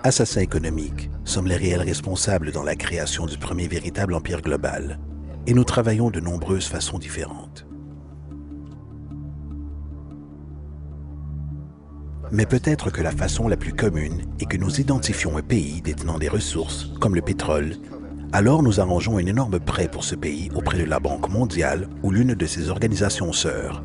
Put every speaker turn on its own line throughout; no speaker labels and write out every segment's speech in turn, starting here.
Assassins économiques, sommes les réels responsables dans la création du premier véritable empire global. Et nous travaillons de nombreuses façons différentes. Mais peut-être que la façon la plus commune est que nous identifions un pays détenant des ressources, comme le pétrole. Alors nous arrangeons un énorme prêt pour ce pays auprès de la Banque mondiale ou l'une de ses organisations sœurs.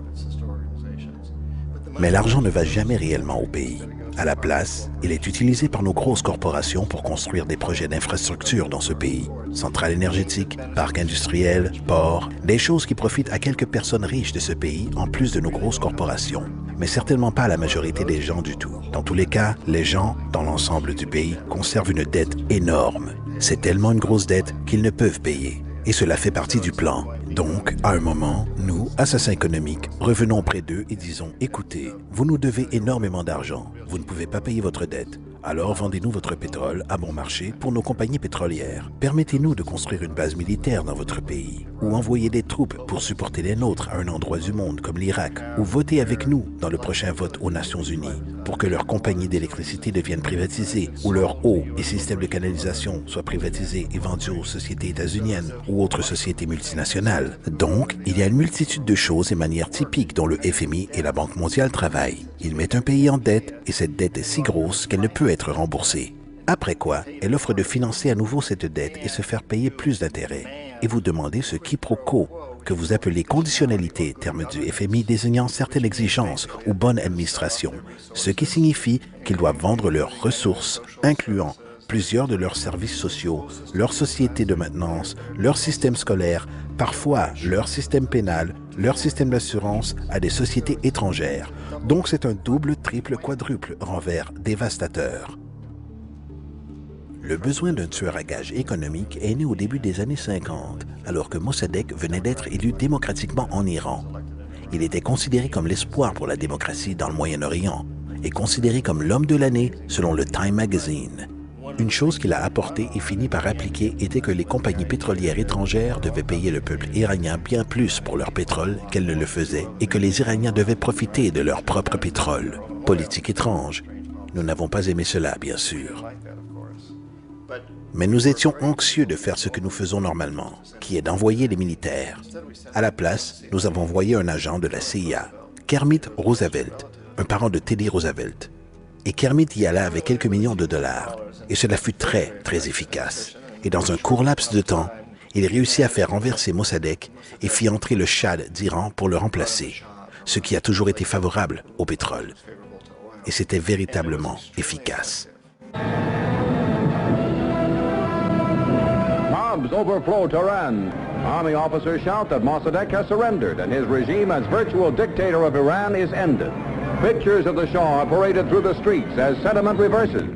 Mais l'argent ne va jamais réellement au pays. À la place, il est utilisé par nos grosses corporations pour construire des projets d'infrastructure dans ce pays. Centrales énergétiques, parcs industriels, ports, des choses qui profitent à quelques personnes riches de ce pays en plus de nos grosses corporations. Mais certainement pas à la majorité des gens du tout. Dans tous les cas, les gens, dans l'ensemble du pays, conservent une dette énorme. C'est tellement une grosse dette qu'ils ne peuvent payer. Et cela fait partie du plan. Donc, à un moment, nous, assassins économiques, revenons près d'eux et disons « Écoutez, vous nous devez énormément d'argent. Vous ne pouvez pas payer votre dette. Alors vendez-nous votre pétrole à bon marché pour nos compagnies pétrolières. Permettez-nous de construire une base militaire dans votre pays ou envoyer des troupes pour supporter les nôtres à un endroit du monde comme l'Irak ou votez avec nous dans le prochain vote aux Nations Unies pour que leurs compagnies d'électricité deviennent privatisées ou leur eau et systèmes de canalisation soient privatisés et vendus aux sociétés états-uniennes ou autres sociétés multinationales. Donc, il y a une multitude de choses et manières typiques dont le FMI et la Banque mondiale travaillent. Ils mettent un pays en dette et cette dette est si grosse qu'elle ne peut être remboursée. Après quoi, elle offre de financer à nouveau cette dette et se faire payer plus d'intérêts. Et vous demandez ce quiproquo que vous appelez conditionnalité, terme du FMI désignant certaines exigences ou bonne administration, ce qui signifie qu'ils doivent vendre leurs ressources, incluant plusieurs de leurs services sociaux, leur société de maintenance, leur système scolaire, parfois leur système pénal, leur système d'assurance à des sociétés étrangères. Donc c'est un double, triple, quadruple renvers dévastateur. Le besoin d'un tueur à gages économique est né au début des années 50, alors que Mossadegh venait d'être élu démocratiquement en Iran. Il était considéré comme l'espoir pour la démocratie dans le Moyen-Orient et considéré comme l'homme de l'année selon le Time Magazine. Une chose qu'il a apportée et fini par appliquer était que les compagnies pétrolières étrangères devaient payer le peuple iranien bien plus pour leur pétrole qu'elles ne le faisaient et que les Iraniens devaient profiter de leur propre pétrole. Politique étrange. Nous n'avons pas aimé cela, bien sûr. Mais nous étions anxieux de faire ce que nous faisons normalement, qui est d'envoyer les militaires. À la place, nous avons envoyé un agent de la CIA, Kermit Roosevelt, un parent de Teddy Roosevelt. Et Kermit y alla avec quelques millions de dollars. Et cela fut très, très efficace. Et dans un court laps de temps, il réussit à faire renverser Mossadegh et fit entrer le Shah d'Iran pour le remplacer, ce qui a toujours été favorable au pétrole. Et c'était véritablement efficace.
Bombs overflow Tehran. Army officers shout that Mossadegh has surrendered and his regime as virtual dictator of Iran is ended. Pictures of the Shah are paraded through the streets as sentiment reverses.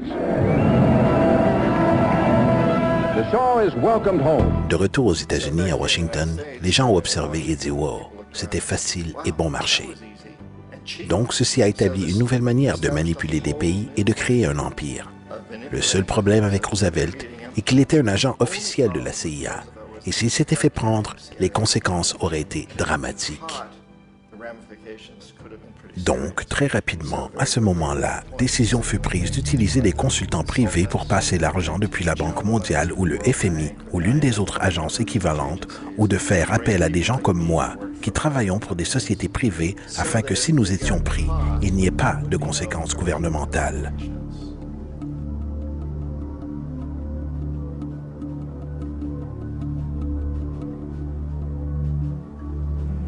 The Shah is welcomed home.
De retour aux États-Unis, à Washington, les gens ont observé et dit « Wow, c'était facile et bon marché ». Donc, ceci a établi une nouvelle manière de manipuler des pays et de créer un empire. Le seul problème avec Roosevelt est qu'il était un agent officiel de la CIA. Et s'il s'était fait prendre, les conséquences auraient été dramatiques. Donc, très rapidement, à ce moment-là, décision fut prise d'utiliser des consultants privés pour passer l'argent depuis la Banque mondiale ou le FMI ou l'une des autres agences équivalentes ou de faire appel à des gens comme moi qui travaillons pour des sociétés privées afin que si nous étions pris, il n'y ait pas de conséquences gouvernementales.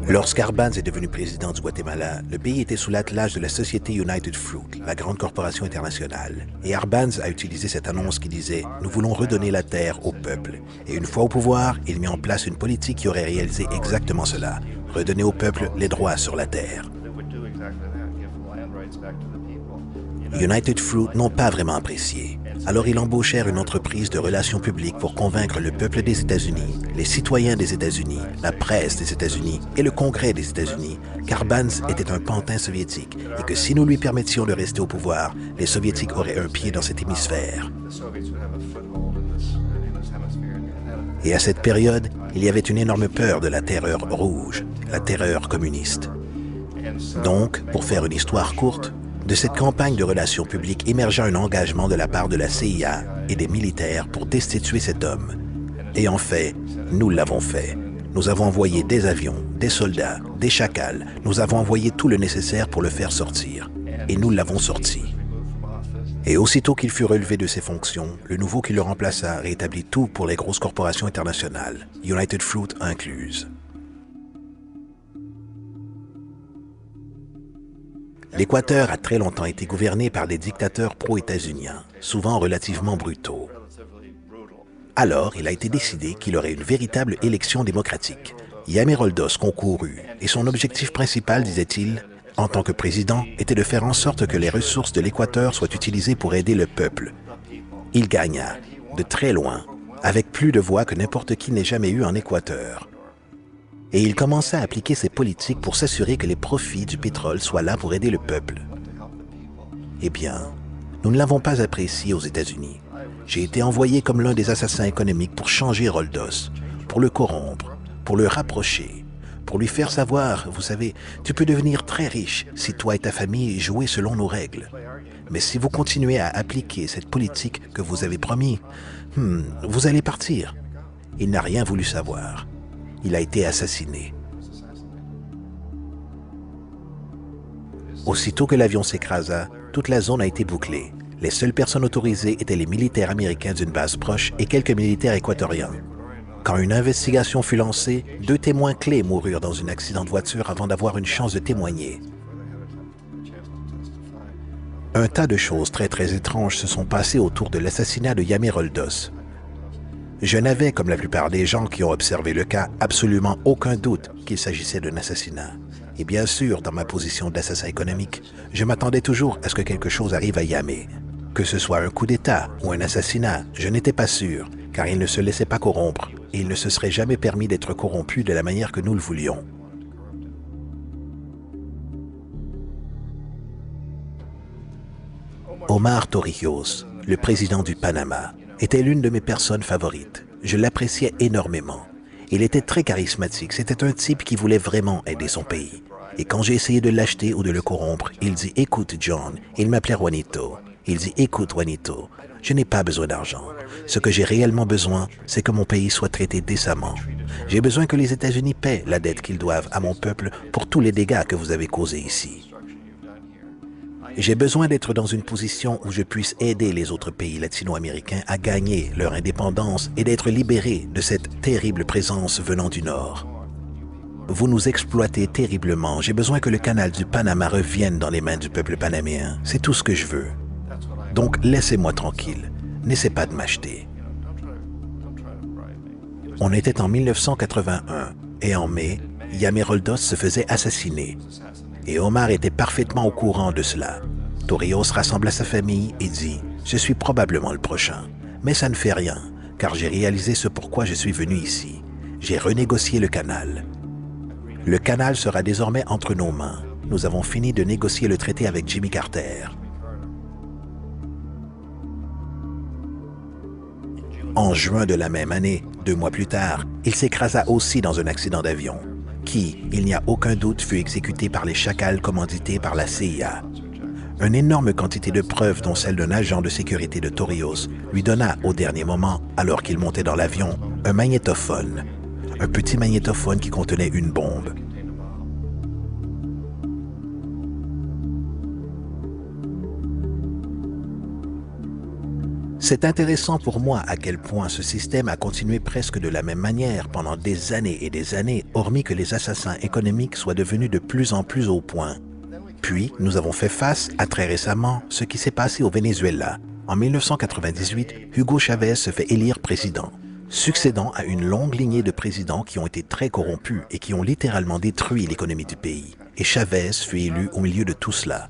Lorsqu'Arbenz est devenu président du Guatemala, le pays était sous l'attelage de la société United Fruit, la grande corporation internationale. Et Arbenz a utilisé cette annonce qui disait « Nous voulons redonner la terre au peuple ». Et une fois au pouvoir, il mit en place une politique qui aurait réalisé exactement cela, redonner au peuple les droits sur la terre. United Fruit n'ont pas vraiment apprécié. Alors ils embauchèrent une entreprise de relations publiques pour convaincre le peuple des États-Unis, les citoyens des États-Unis, la presse des États-Unis et le Congrès des États-Unis qu'Arbenz était un pantin soviétique et que si nous lui permettions de rester au pouvoir, les Soviétiques auraient un pied dans cet hémisphère. Et à cette période, il y avait une énorme peur de la terreur rouge, la terreur communiste. Donc, pour faire une histoire courte, De cette campagne de relations publiques émergea un engagement de la part de la CIA et des militaires pour destituer cet homme. Et en fait, nous l'avons fait. Nous avons envoyé des avions, des soldats, des chacals. Nous avons envoyé tout le nécessaire pour le faire sortir. Et nous l'avons sorti. Et aussitôt qu'il fut relevé de ses fonctions, le nouveau qui le remplaça rétablit tout pour les grosses corporations internationales, United Fruit incluse. L'Équateur a très longtemps été gouverné par des dictateurs pro-états-uniens, souvent relativement brutaux. Alors, il a été décidé qu'il y aurait une véritable élection démocratique. Yamé Roldos concourut, et son objectif principal, disait-il, en tant que président, était de faire en sorte que les ressources de l'Équateur soient utilisées pour aider le peuple. Il gagna, de très loin, avec plus de voix que n'importe qui n'ait jamais eu en Équateur. Et il commença à appliquer ses politiques pour s'assurer que les profits du pétrole soient là pour aider le peuple. Eh bien, nous ne l'avons pas apprécié aux États-Unis. J'ai été envoyé comme l'un des assassins économiques pour changer Roldos, pour le corrompre, pour le rapprocher, pour lui faire savoir, vous savez, tu peux devenir très riche si toi et ta famille jouez selon nos règles. Mais si vous continuez à appliquer cette politique que vous avez promis, vous allez partir. Il n'a rien voulu savoir. Il a été assassiné. Aussitôt que l'avion s'écrasa, toute la zone a été bouclée. Les seules personnes autorisées étaient les militaires américains d'une base proche et quelques militaires équatoriens. Quand une investigation fut lancée, 2 témoins clés moururent dans un accident de voiture avant d'avoir une chance de témoigner. Un tas de choses très étranges se sont passées autour de l'assassinat de Yamé Roldos. Je n'avais, comme la plupart des gens qui ont observé le cas, absolument aucun doute qu'il s'agissait d'un assassinat. Et bien sûr, dans ma position d'assassin économique, je m'attendais toujours à ce que quelque chose arrive à Yamé. Que ce soit un coup d'État ou un assassinat, je n'étais pas sûr, car il ne se laissait pas corrompre, et il ne se serait jamais permis d'être corrompu de la manière que nous le voulions. Omar Torrijos, le président du Panama, était l'une de mes personnes favorites. Je l'appréciais énormément. Il était très charismatique. C'était un type qui voulait vraiment aider son pays. Et quand j'ai essayé de l'acheter ou de le corrompre, il dit « Écoute, John », il m'appelait Juanito. Il dit « Écoute, Juanito, je n'ai pas besoin d'argent. Ce que j'ai réellement besoin, c'est que mon pays soit traité décemment. J'ai besoin que les États-Unis paient la dette qu'ils doivent à mon peuple pour tous les dégâts que vous avez causés ici. J'ai besoin d'être dans une position où je puisse aider les autres pays latino-américains à gagner leur indépendance et d'être libérés de cette terrible présence venant du Nord. Vous nous exploitez terriblement. J'ai besoin que le canal du Panama revienne dans les mains du peuple panaméen. C'est tout ce que je veux. Donc, laissez-moi tranquille. N'essaie pas de m'acheter. On était en 1981 et en mai, Yamé Roldos se faisait assassiner. Et Omar était parfaitement au courant de cela. Torrijos rassembla sa famille et dit « Je suis probablement le prochain. Mais ça ne fait rien, car j'ai réalisé ce pourquoi je suis venu ici. J'ai renégocié le canal. Le canal sera désormais entre nos mains. Nous avons fini de négocier le traité avec Jimmy Carter. » En juin de la même année, 2 mois plus tard, il s'écrasa aussi dans un accident d'avion, qui, il n'y a aucun doute, fut exécuté par les chacals commandités par la CIA. Une énorme quantité de preuves, dont celle d'un agent de sécurité de Torrijos, lui donna au dernier moment, alors qu'il montait dans l'avion, un magnétophone. Un petit magnétophone qui contenait une bombe. C'est intéressant pour moi à quel point ce système a continué presque de la même manière pendant des années et des années, hormis que les assassins économiques soient devenus de plus en plus au point. Puis, nous avons fait face à très récemment ce qui s'est passé au Venezuela. En 1998, Hugo Chavez se fait élire président, succédant à une longue lignée de présidents qui ont été très corrompus et qui ont littéralement détruit l'économie du pays. Et Chavez fut élu au milieu de tout cela.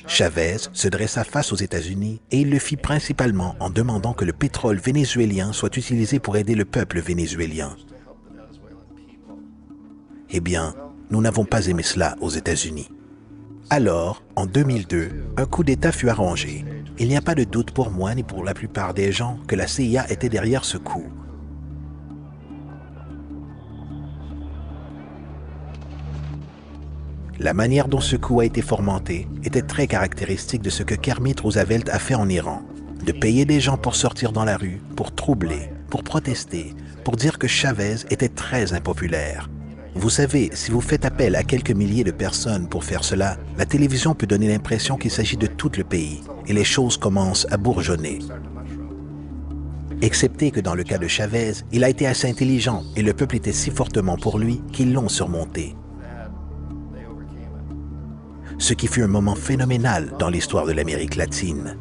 Chavez se dressa face aux États-Unis et il le fit principalement en demandant que le pétrole vénézuélien soit utilisé pour aider le peuple vénézuélien. Eh bien, nous n'avons pas aimé cela aux États-Unis. Alors, en 2002, un coup d'État fut arrangé. Il n'y a pas de doute pour moi ni pour la plupart des gens que la CIA était derrière ce coup. La manière dont ce coup a été fomenté était très caractéristique de ce que Kermit Roosevelt a fait en Iran. De payer des gens pour sortir dans la rue, pour troubler, pour protester, pour dire que Chavez était très impopulaire. Vous savez, si vous faites appel à quelques milliers de personnes pour faire cela, la télévision peut donner l'impression qu'il s'agit de tout le pays et les choses commencent à bourgeonner. Excepté que dans le cas de Chavez, il a été assez intelligent et le peuple était si fortement pour lui qu'ils l'ont surmonté. Ce qui fut un moment phénoménal dans l'histoire de l'Amérique latine.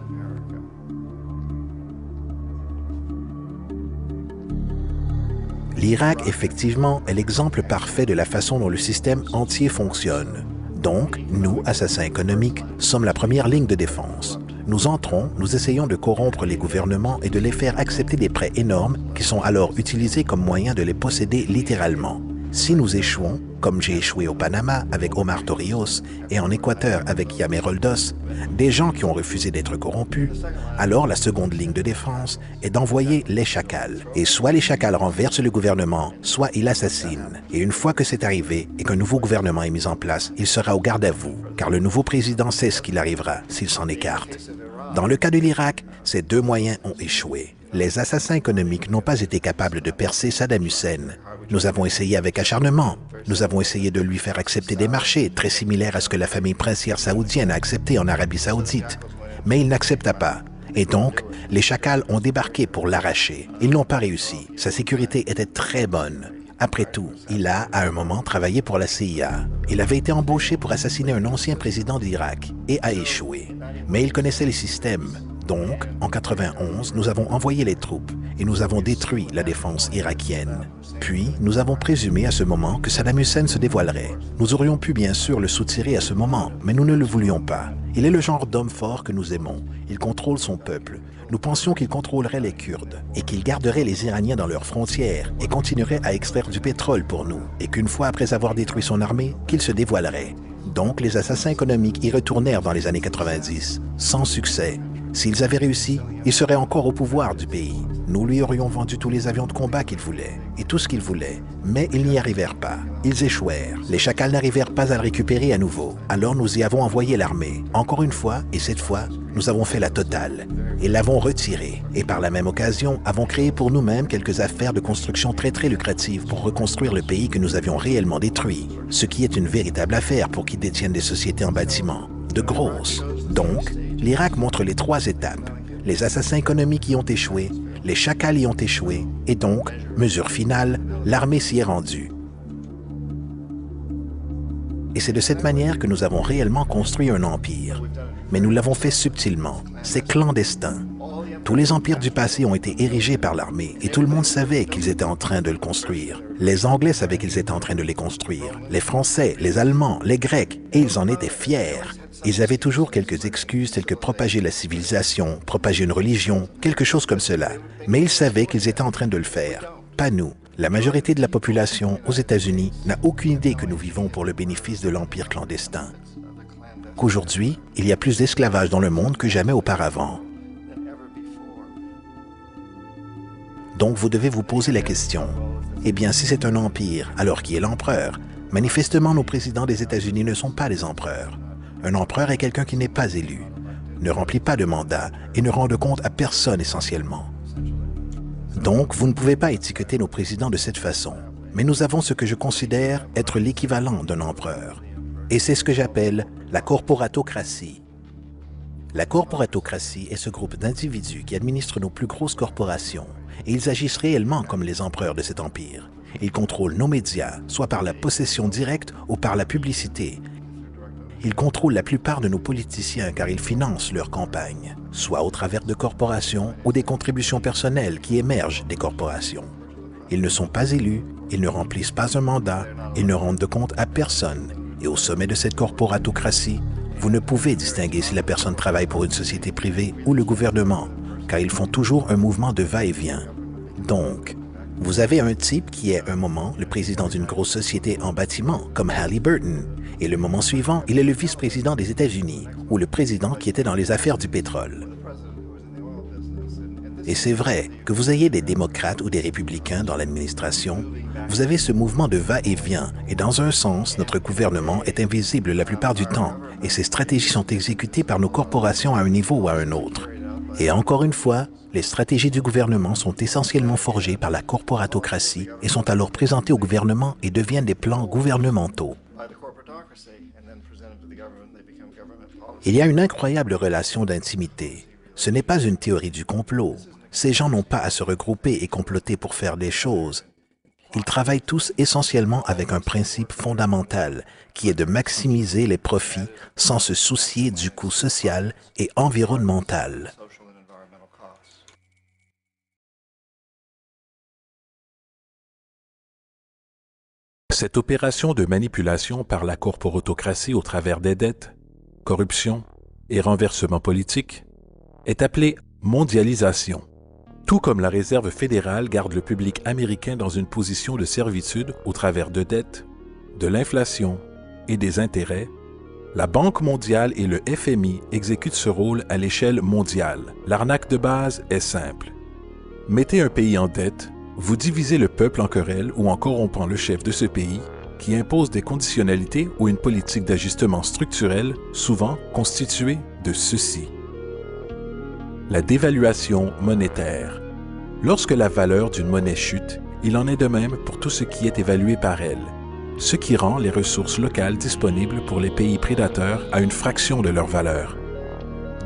L'Irak, effectivement, est l'exemple parfait de la façon dont le système entier fonctionne. Donc, nous, assassins économiques, sommes la première ligne de défense. Nous entrons, nous essayons de corrompre les gouvernements et de les faire accepter des prêts énormes qui sont alors utilisés comme moyen de les posséder littéralement. Si nous échouons, comme j'ai échoué au Panama avec Omar Torrijos et en Équateur avec Yamé Roldos, des gens qui ont refusé d'être corrompus, alors la seconde ligne de défense est d'envoyer les chacals. Et soit les chacals renversent le gouvernement, soit ils l'assassinent. Et une fois que c'est arrivé et qu'un nouveau gouvernement est mis en place, il sera au garde à vous, car le nouveau président sait ce qu'il arrivera s'il s'en écarte. Dans le cas de l'Irak, ces deux moyens ont échoué. Les assassins économiques n'ont pas été capables de percer Saddam Hussein. Nous avons essayé avec acharnement. Nous avons essayé de lui faire accepter des marchés très similaires à ce que la famille princière saoudienne a accepté en Arabie Saoudite. Mais il n'accepta pas. Et donc, les chacals ont débarqué pour l'arracher. Ils n'ont pas réussi. Sa sécurité était très bonne. Après tout, il a, à un moment, travaillé pour la CIA. Il avait été embauché pour assassiner un ancien président d'Irak et a échoué. Mais il connaissait les systèmes. Donc, en 91, nous avons envoyé les troupes et nous avons détruit la défense irakienne. Puis, nous avons présumé à ce moment que Saddam Hussein se dévoilerait. Nous aurions pu bien sûr le soutirer à ce moment, mais nous ne le voulions pas. Il est le genre d'homme fort que nous aimons. Il contrôle son peuple. Nous pensions qu'il contrôlerait les Kurdes et qu'il garderait les Iraniens dans leurs frontières et continuerait à extraire du pétrole pour nous. Et qu'une fois après avoir détruit son armée, qu'il se dévoilerait. Donc, les assassins économiques y retournèrent dans les années 90, sans succès. S'ils avaient réussi, ils seraient encore au pouvoir du pays. Nous lui aurions vendu tous les avions de combat qu'il voulait, et tout ce qu'il voulait, mais ils n'y arrivèrent pas. Ils échouèrent. Les chacals n'arrivèrent pas à le récupérer à nouveau. Alors nous y avons envoyé l'armée. Encore une fois, et cette fois, nous avons fait la totale. Et l'avons retiré. Et par la même occasion, avons créé pour nous-mêmes quelques affaires de construction très lucratives pour reconstruire le pays que nous avions réellement détruit. Ce qui est une véritable affaire pour qui détiennent des sociétés en bâtiment. De grosses. Donc, l'Irak montre les trois étapes. Les assassins économiques y ont échoué, les chacals y ont échoué, et donc, mesure finale, l'armée s'y est rendue. Et c'est de cette manière que nous avons réellement construit un empire. Mais nous l'avons fait subtilement. C'est clandestin. Tous les empires du passé ont été érigés par l'armée, et tout le monde savait qu'ils étaient en train de le construire. Les Anglais savaient qu'ils étaient en train de les construire, les Français, les Allemands, les Grecs, et ils en étaient fiers. Ils avaient toujours quelques excuses telles que propager la civilisation, propager une religion, quelque chose comme cela. Mais ils savaient qu'ils étaient en train de le faire. Pas nous. La majorité de la population aux États-Unis n'a aucune idée que nous vivons pour le bénéfice de l'empire clandestin. Qu'aujourd'hui, il y a plus d'esclavage dans le monde que jamais auparavant. Donc vous devez vous poser la question. Eh bien, si c'est un empire, alors qui est l'empereur? Manifestement, nos présidents des États-Unis ne sont pas des empereurs. Un empereur est quelqu'un qui n'est pas élu, ne remplit pas de mandat et ne rend de compte à personne essentiellement. Donc, vous ne pouvez pas étiqueter nos présidents de cette façon. Mais nous avons ce que je considère être l'équivalent d'un empereur. Et c'est ce que j'appelle la corporatocratie. La corporatocratie est ce groupe d'individus qui administrent nos plus grosses corporations, et ils agissent réellement comme les empereurs de cet empire. Ils contrôlent nos médias, soit par la possession directe ou par la publicité. Ils contrôlent la plupart de nos politiciens car ils financent leurs campagnes, soit au travers de corporations ou des contributions personnelles qui émergent des corporations. Ils ne sont pas élus, ils ne remplissent pas un mandat, ils ne rendent de compte à personne. Et au sommet de cette corporatocratie, vous ne pouvez distinguer si la personne travaille pour une société privée ou le gouvernement, car ils font toujours un mouvement de va-et-vient. Donc, vous avez un type qui est un moment le président d'une grosse société en bâtiment, comme Halliburton, et le moment suivant, il est le vice-président des États-Unis, ou le président qui était dans les affaires du pétrole. Et c'est vrai, que vous ayez des démocrates ou des républicains dans l'administration, vous avez ce mouvement de va-et-vient, et dans un sens, notre gouvernement est invisible la plupart du temps, et ses stratégies sont exécutées par nos corporations à un niveau ou à un autre. Et encore une fois, les stratégies du gouvernement sont essentiellement forgées par la corporatocratie et sont alors présentées au gouvernement et deviennent des plans gouvernementaux. Il y a une incroyable relation d'intimité. Ce n'est pas une théorie du complot. Ces gens n'ont pas à se regrouper et comploter pour faire des choses. Ils travaillent tous essentiellement avec un principe fondamental, qui est de maximiser les profits sans se soucier du coût social et environnemental.
Cette opération de manipulation par la corporatocratie au travers des dettes, corruption et renversement politique est appelée mondialisation. Tout comme la Réserve fédérale garde le public américain dans une position de servitude au travers de dettes, de l'inflation et des intérêts, la Banque mondiale et le FMI exécutent ce rôle à l'échelle mondiale. L'arnaque de base est simple. Mettez un pays en dette, vous divisez le peuple en querelle ou en corrompant le chef de ce pays, qui impose des conditionnalités ou une politique d'ajustement structurel, souvent constituée de ceci. La dévaluation monétaire. Lorsque la valeur d'une monnaie chute, il en est de même pour tout ce qui est évalué par elle, ce qui rend les ressources locales disponibles pour les pays prédateurs à une fraction de leur valeur.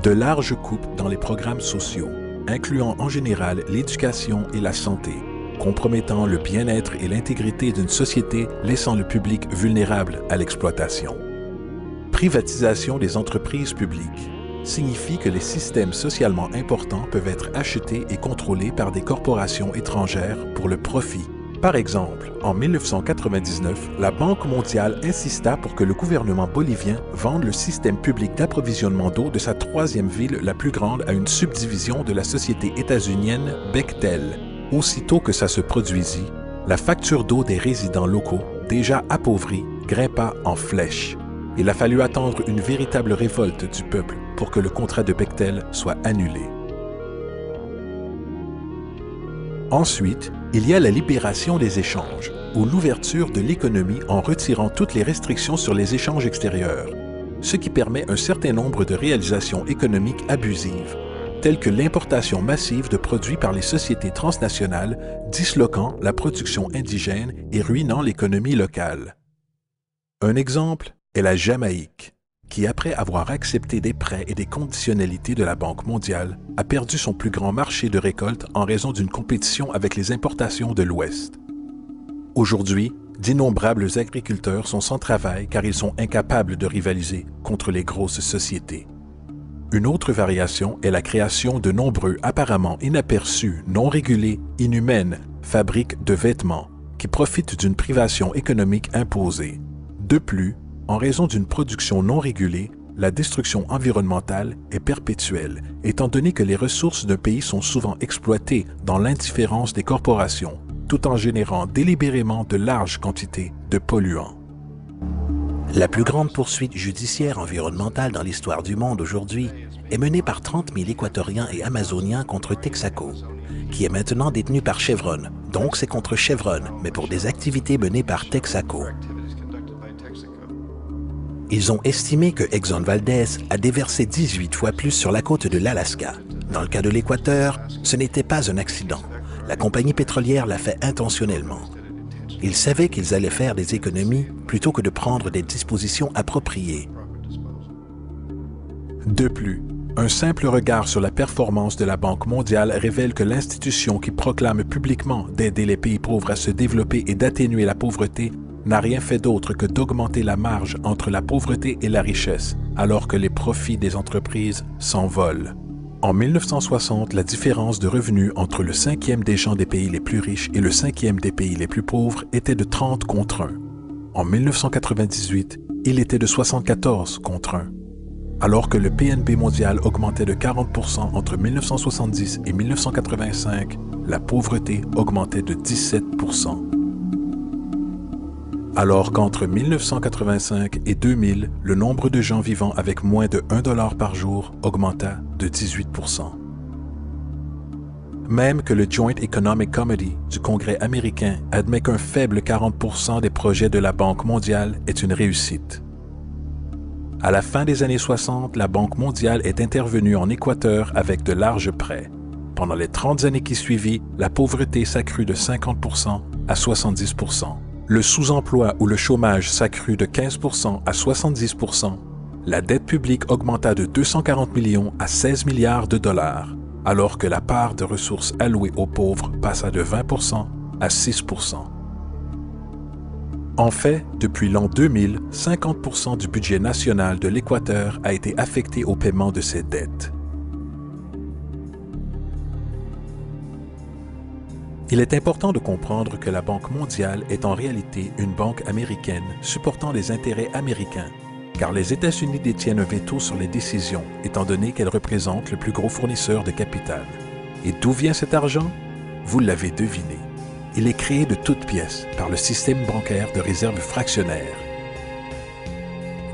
De larges coupes dans les programmes sociaux, incluant en général l'éducation et la santé, compromettant le bien-être et l'intégrité d'une société, laissant le public vulnérable à l'exploitation. Privatisation des entreprises publiques signifie que les systèmes socialement importants peuvent être achetés et contrôlés par des corporations étrangères pour le profit. Par exemple, en 1999, la Banque mondiale insista pour que le gouvernement bolivien vende le système public d'approvisionnement d'eau de sa troisième ville la plus grande à une subdivision de la société états-unienne Bechtel. Aussitôt que ça se produisit, la facture d'eau des résidents locaux, déjà appauvris, grimpa en flèche. Il a fallu attendre une véritable révolte du peuple pour que le contrat de Bechtel soit annulé. Ensuite, il y a la libération des échanges, ou l'ouverture de l'économie en retirant toutes les restrictions sur les échanges extérieurs, ce qui permet un certain nombre de réalisations économiques abusives, telles que l'importation massive de produits par les sociétés transnationales, disloquant la production indigène et ruinant l'économie locale. Un exemple est la Jamaïque, qui, après avoir accepté des prêts et des conditionnalités de la Banque mondiale, a perdu son plus grand marché de récolte en raison d'une compétition avec les importations de l'Ouest. Aujourd'hui, d'innombrables agriculteurs sont sans travail car ils sont incapables de rivaliser contre les grosses sociétés. Une autre variation est la création de nombreux apparemment inaperçus, non régulés, inhumaines, fabriques de vêtements, qui profitent d'une privation économique imposée. De plus, en raison d'une production non régulée, la destruction environnementale est perpétuelle, étant donné que les ressources d'un pays sont souvent exploitées dans l'indifférence des corporations, tout en générant délibérément de larges quantités de polluants.
La plus grande poursuite judiciaire environnementale dans l'histoire du monde aujourd'hui est menée par 30 000 Équatoriens et Amazoniens contre Texaco, qui est maintenant détenu par Chevron. Donc c'est contre Chevron, mais pour des activités menées par Texaco. Ils ont estimé que Exxon Valdez a déversé 18 fois plus sur la côte de l'Alaska. Dans le cas de l'Équateur, ce n'était pas un accident. La compagnie pétrolière l'a fait intentionnellement. Ils savaient qu'ils allaient faire des économies plutôt que de prendre des dispositions appropriées.
De plus, un simple regard sur la performance de la Banque mondiale révèle que l'institution qui proclame publiquement d'aider les pays pauvres à se développer et d'atténuer la pauvreté n'a rien fait d'autre que d'augmenter la marge entre la pauvreté et la richesse, alors que les profits des entreprises s'envolent. En 1960, la différence de revenus entre le 5e des gens des pays les plus riches et le 5e des pays les plus pauvres était de 30 contre 1. En 1998, il était de 74 contre 1. Alors que le PNB mondial augmentait de 40% entre 1970 et 1985, la pauvreté augmentait de 17%. Alors qu'entre 1985 et 2000, le nombre de gens vivant avec moins de $1 par jour augmenta de 18%. Même que le Joint Economic Committee du Congrès américain admet qu'un faible 40% des projets de la Banque mondiale est une réussite. À la fin des années 60, la Banque mondiale est intervenue en Équateur avec de larges prêts. Pendant les 30 années qui suivirent, la pauvreté s'accrut de 50% à 70%. Le sous-emploi ou le chômage s'accrut de 15% à 70%. La dette publique augmenta de 240 millions à 16 milliards de dollars, alors que la part de ressources allouées aux pauvres passa de 20% à 6%. En fait, depuis l'an 2000, 50% du budget national de l'Équateur a été affecté au paiement de ses dettes. Il est important de comprendre que la Banque mondiale est en réalité une banque américaine supportant les intérêts américains, car les États-Unis détiennent un veto sur les décisions, étant donné qu'elles représentent le plus gros fournisseur de capital. Et d'où vient cet argent? Vous l'avez deviné. Il est créé de toutes pièces par le système bancaire de réserve fractionnaire.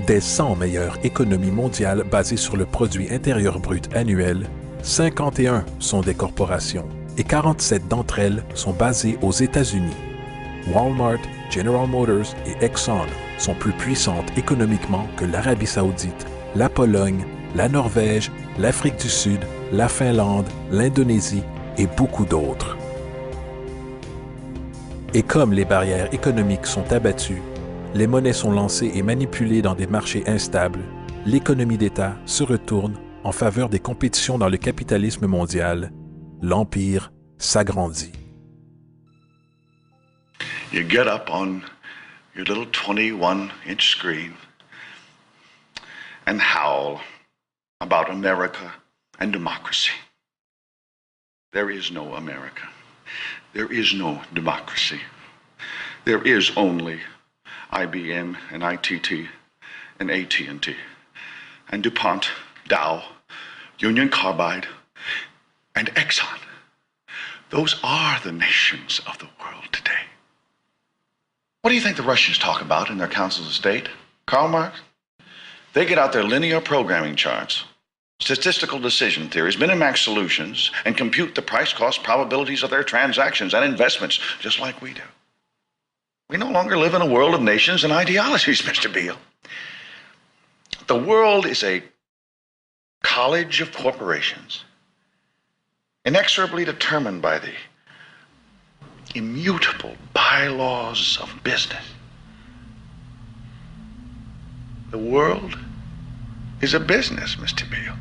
Des 100 meilleures économies mondiales basées sur le produit intérieur brut annuel, 51 sont des corporations et 47 d'entre elles sont basées aux États-Unis. Walmart, General Motors et Exxon sont plus puissantes économiquement que l'Arabie saoudite, la Pologne, la Norvège, l'Afrique du Sud, la Finlande, l'Indonésie et beaucoup d'autres. Et comme les barrières économiques sont abattues, les monnaies sont lancées et manipulées dans des marchés instables, l'économie d'État se retourne en faveur des compétitions dans le capitalisme mondial. L'empire s'agrandit.
You get up on your little 21-inch screen and howl about America and democracy. There is no America. There is no democracy. There is only IBM and ITT and AT&T and DuPont, Dow, Union Carbide, and Exxon. Those are the nations of the world today. What do you think the Russians talk about in their councils of state? Karl Marx? They get out their linear programming charts, statistical decision theories, Minimax solutions, and compute the price-cost probabilities of their transactions and investments, just like we do. We no longer live in a world of nations and ideologies, Mr. Beale. The world is a college of corporations, inexorably determined by the immutable bylaws of business. The world is a business, Mr. Beale.